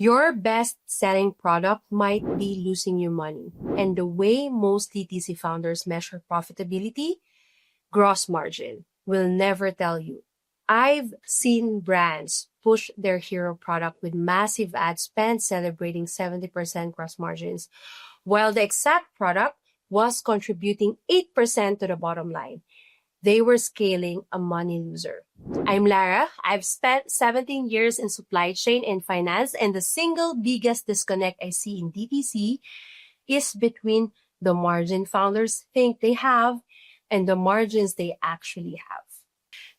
Your best-selling product might be losing you money. And the way most DTC founders measure profitability, gross margin, will never tell you. I've seen brands push their hero product with massive ad spend celebrating 70% gross margins, while the exact product was contributing 8% to the bottom line. They were scaling a money loser. I'm Lara. I've spent 17 years in supply chain and finance, and the single biggest disconnect I see in DTC is between the margin founders think they have and the margins they actually have.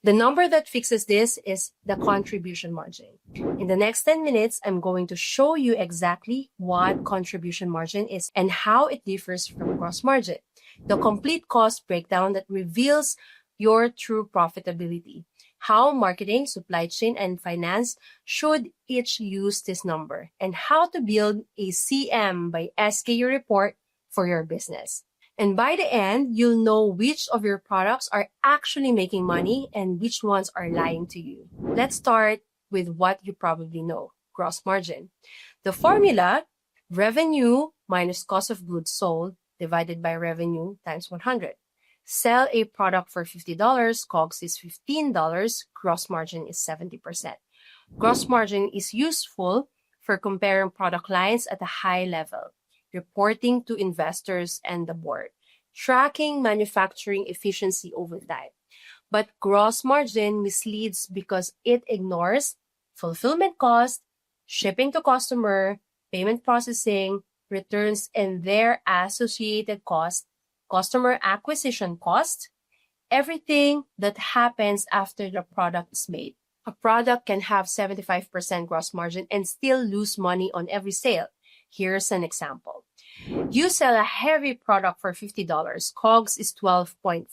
The number that fixes this is the contribution margin. In the next 10 minutes, I'm going to show you exactly what contribution margin is and how it differs from gross margin. The complete cost breakdown that reveals your true profitability. How marketing, supply chain, and finance should each use this number, and how to build a CM by SKU report for your business. And by the end, you'll know which of your products are actually making money and which ones are lying to you. Let's start with what you probably know, gross margin. The formula, revenue minus cost of goods sold divided by revenue times 100. Sell a product for $50, COGS is $15, gross margin is 70%. Gross margin is useful for comparing product lines at a high level, reporting to investors and the board, tracking manufacturing efficiency over time. But gross margin misleads because it ignores fulfillment cost, shipping to customer, payment processing, returns and their associated cost, customer acquisition cost, everything that happens after the product is made. A product can have 75% gross margin and still lose money on every sale. Here's an example. You sell a heavy product for $50. COGS is 12.5.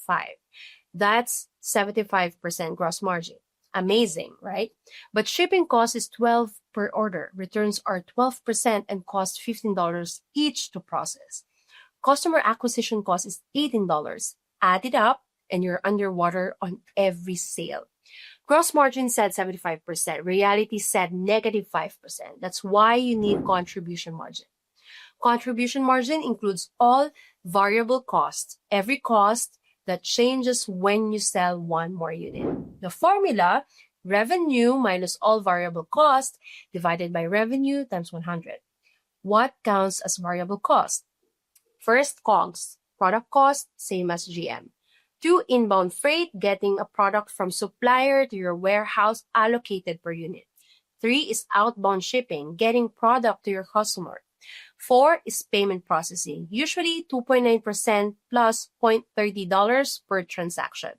That's 75% gross margin. Amazing, right? But shipping cost is 12 per order. Returns are 12% and cost $15 each to process. Customer acquisition cost is $18. Add it up and you're underwater on every sale. Gross margin said 75%. Reality said negative 5%. That's why you need contribution margin. Contribution margin includes all variable costs, every cost that changes when you sell one more unit. The formula, revenue minus all variable cost divided by revenue times 100. What counts as variable cost? First, COGS, product cost, same as GM. 2, inbound freight, getting a product from supplier to your warehouse allocated per unit. 3 is outbound shipping, getting product to your customer. 4 is payment processing, usually 2.9% plus $0.30 per transaction.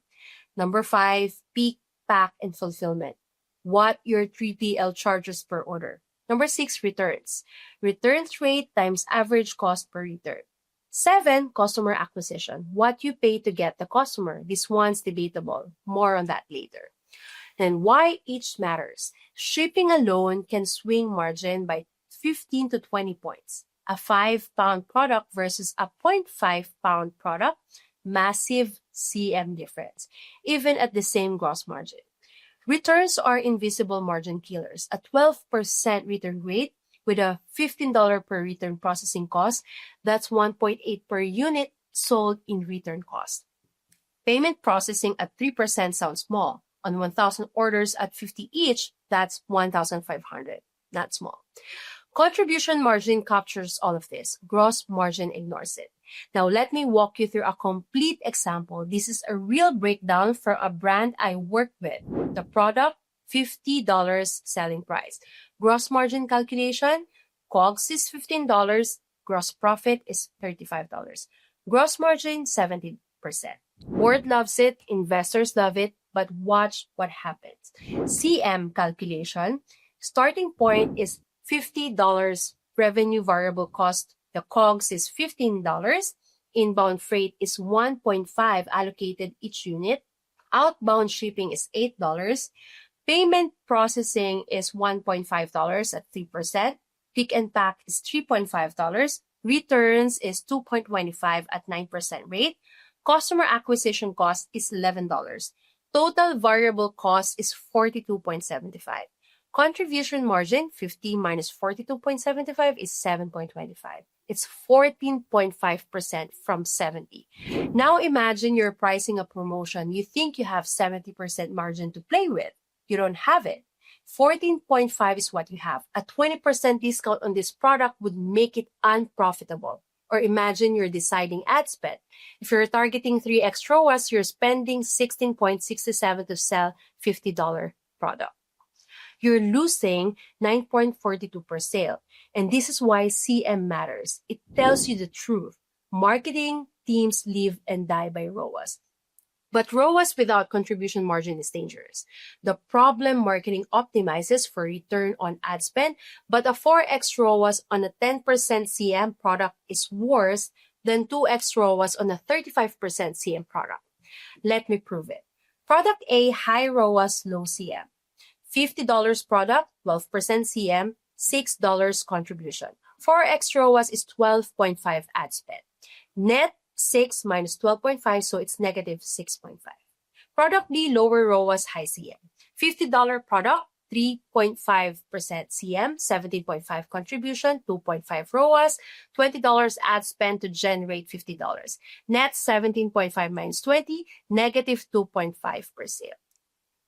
Number 5, pick, pack, and fulfillment. What your 3PL charges per order. Number 6, returns. Returns rate times average cost per return. 7, customer acquisition. What you pay to get the customer. This one's debatable. More on that later. And why each matters. Shipping alone can swing margin by 15 to 20 points. A 5-pound product versus a 0.5-pound product, massive CM difference, even at the same gross margin. Returns are invisible margin killers. A 12% return rate with a $15 per return processing cost, that's 1.8 per unit sold in return cost. Payment processing at 3% sounds small. On 1,000 orders at 50 each, that's 1,500. Not small. Contribution margin captures all of this. Gross margin ignores it. Now, let me walk you through a complete example. This is a real breakdown for a brand I worked with. The product, $50 selling price. Gross margin calculation, COGS is $15. Gross profit is $35. Gross margin, 70%. Board loves it. Investors love it. But watch what happens. CM calculation, starting point is $50 revenue variable cost. The COGS is $15. Inbound freight is 1.5 allocated each unit. Outbound shipping is $8. Payment processing is $1.5 at 3%. Pick and pack is $3.5. Returns is $2.25 at 9% rate. Customer acquisition cost is $11. Total variable cost is $42.75. Contribution margin, 50 minus 42.75 is 7.25. It's 14.5% from 70. Now imagine you're pricing a promotion. You think you have 70% margin to play with. You don't have it. 14.5 is what you have. A 20% discount on this product would make it unprofitable. Or imagine you're deciding ad spend. If you're targeting 3x ROAS, you're spending 16.67 to sell $50 product. You're losing 9.42 per sale. And this is why CM matters. It tells you the truth. Marketing teams live and die by ROAS. But ROAS without contribution margin is dangerous. The problem, marketing optimizes for return on ad spend, but a 4x ROAS on a 10% CM product is worse than 2x ROAS on a 35% CM product. Let me prove it. Product A, high ROAS, low CM. $50 product, 12% CM, $6 contribution. 4x ROAS is 12.5 ad spend. Net 6 minus 12.5, so it's negative 6.5. Product B, lower ROAS, high CM. $50 product, 3.5% CM, 17.5 contribution, 2.5 ROAS, $20 ad spend to generate $50. Net 17.5 minus 20, negative 2.5 per sale.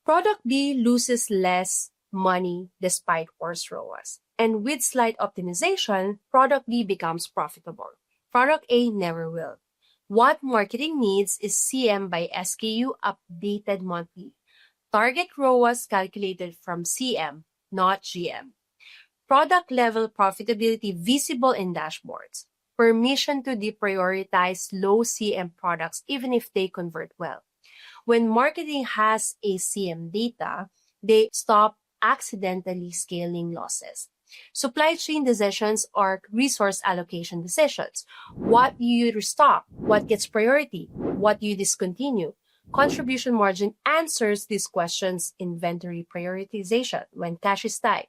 Product B loses less money despite worse ROAS. And with slight optimization, product B becomes profitable. Product A never will. What marketing needs is CM by SKU updated monthly. Target ROAS calculated from CM, not GM. Product level profitability visible in dashboards. Permission to deprioritize low CM products even if they convert well. When marketing has a CM data, they stop accidentally scaling losses. Supply chain decisions are resource allocation decisions. What do you restock? What gets priority? What do you discontinue? Contribution margin answers these questions. Inventory prioritization. When cash is tight,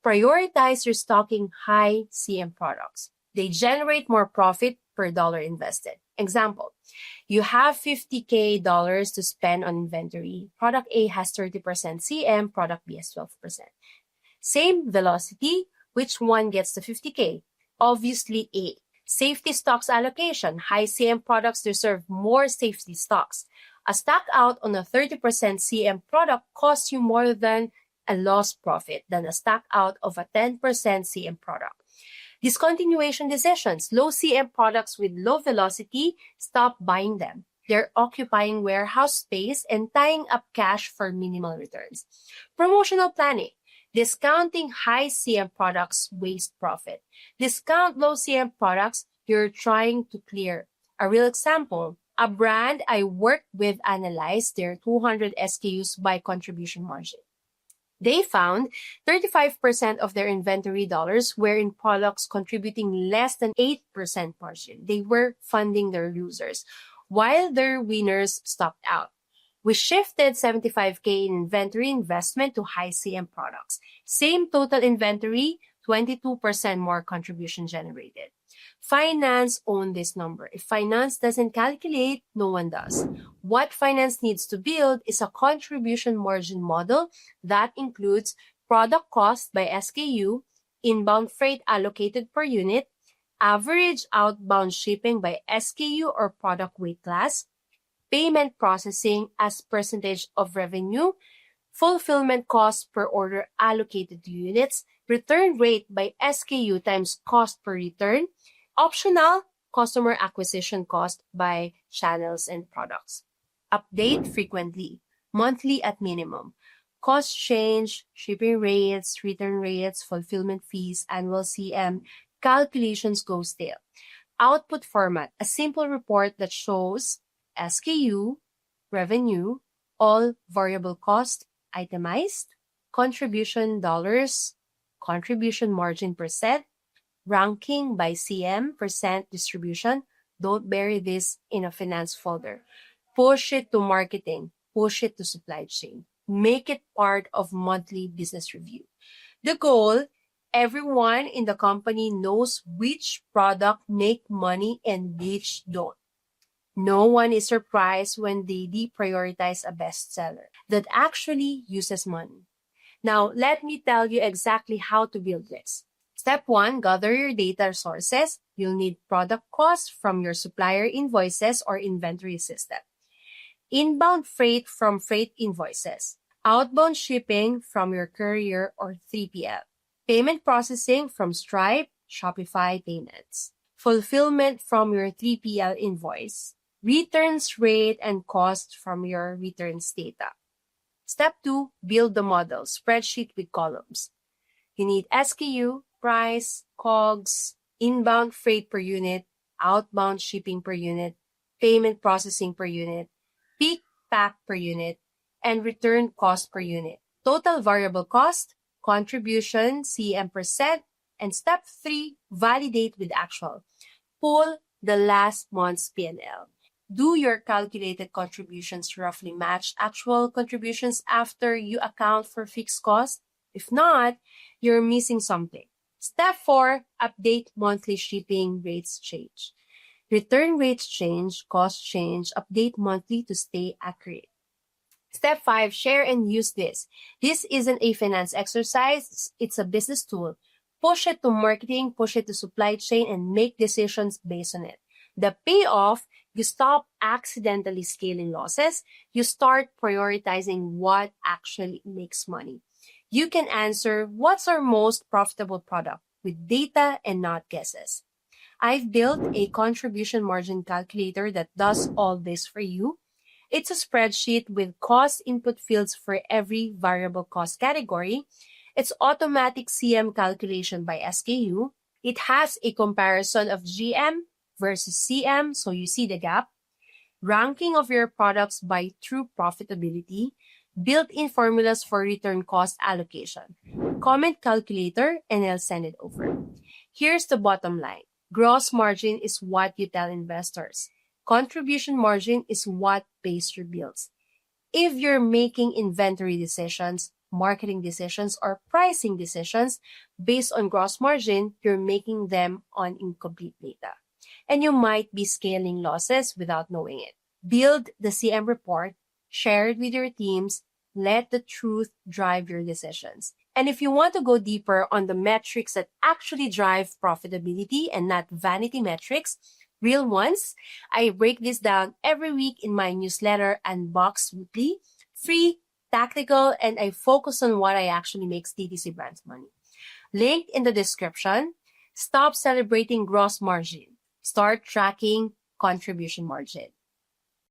prioritize restocking high CM products. They generate more profit per dollar invested. Example, you have $50K to spend on inventory. Product A has 30% CM, product B has 12%. Same velocity, which one gets the 50K? Obviously A. Safety stocks allocation. High CM products deserve more safety stocks. A stock out on a 30% CM product costs you more than a lost profit than a stock out of a 10% CM product. Discontinuation decisions. Low CM products with low velocity, stop buying them. They're occupying warehouse space and tying up cash for minimal returns. Promotional planning. Discounting high CM products waste profit. Discount low CM products you're trying to clear. A real example, a brand I worked with analyzed their 200 SKUs by contribution margin. They found 35% of their inventory dollars were in products contributing less than 8% margin. They were funding their losers, while their winners stopped out. We shifted $75K in inventory investment to high CM products. Same total inventory, 22% more contribution generated. Finance owned this number. If finance doesn't calculate, no one does. What finance needs to build is a contribution margin model that includes product cost by SKU, inbound freight allocated per unit, average outbound shipping by SKU or product weight class, payment processing as percentage of revenue, fulfillment cost per order allocated to units, return rate by SKU times cost per return, optional customer acquisition cost by channels and products. Update frequently, monthly at minimum. Cost change, shipping rates, return rates, fulfillment fees, annual CM, calculations go stale. Output format, a simple report that shows SKU, revenue, all variable cost itemized, contribution dollars, contribution margin percent, ranking by CM, percent distribution. Don't bury this in a finance folder. Push it to marketing. Push it to supply chain. Make it part of monthly business review. The goal, everyone in the company knows which product make money and which don't. No one is surprised when they deprioritize a bestseller that actually uses money. Now, let me tell you exactly how to build this. Step 1, gather your data sources. You'll need product costs from your supplier invoices or inventory system. Inbound freight from freight invoices. Outbound shipping from your courier or 3PL. Payment processing from Stripe, Shopify payments. Fulfillment from your 3PL invoice. Returns rate and cost from your returns data. Step 2, build the model, spreadsheet with columns. You need SKU, price, COGS, inbound freight per unit, outbound shipping per unit, payment processing per unit, pick pack per unit, and return cost per unit. Total variable cost, contribution, CM %, and step 3, validate with actual. Pull the last month's P&L. Do your calculated contributions roughly match actual contributions after you account for fixed costs? If not, you're missing something. Step 4, update monthly shipping rates change. Return rates change, costs change, update monthly to stay accurate. Step 5, share and use this. This isn't a finance exercise, it's a business tool. Push it to marketing, push it to supply chain, and make decisions based on it. The payoff, you stop accidentally scaling losses. You start prioritizing what actually makes money. You can answer what's our most profitable product with data and not guesses. I've built a contribution margin calculator that does all this for you. It's a spreadsheet with cost input fields for every variable cost category. It's automatic CM calculation by SKU. It has a comparison of GM versus CM, so you see the gap. Ranking of your products by true profitability. Built-in formulas for return cost allocation. Comment calculator, and I'll send it over. Here's the bottom line. Gross margin is what you tell investors. Contribution margin is what pays your bills. If you're making inventory decisions, marketing decisions, or pricing decisions based on gross margin, you're making them on incomplete data. And you might be scaling losses without knowing it. Build the CM report, share it with your teams, let the truth drive your decisions. And if you want to go deeper on the metrics that actually drive profitability and not vanity metrics, real ones, I break this down every week in my newsletter Unbox Weekly, free, tactical, and I focus on what I actually makes DTC brands money. Linked in the description. Stop celebrating gross margin. Start tracking contribution margin.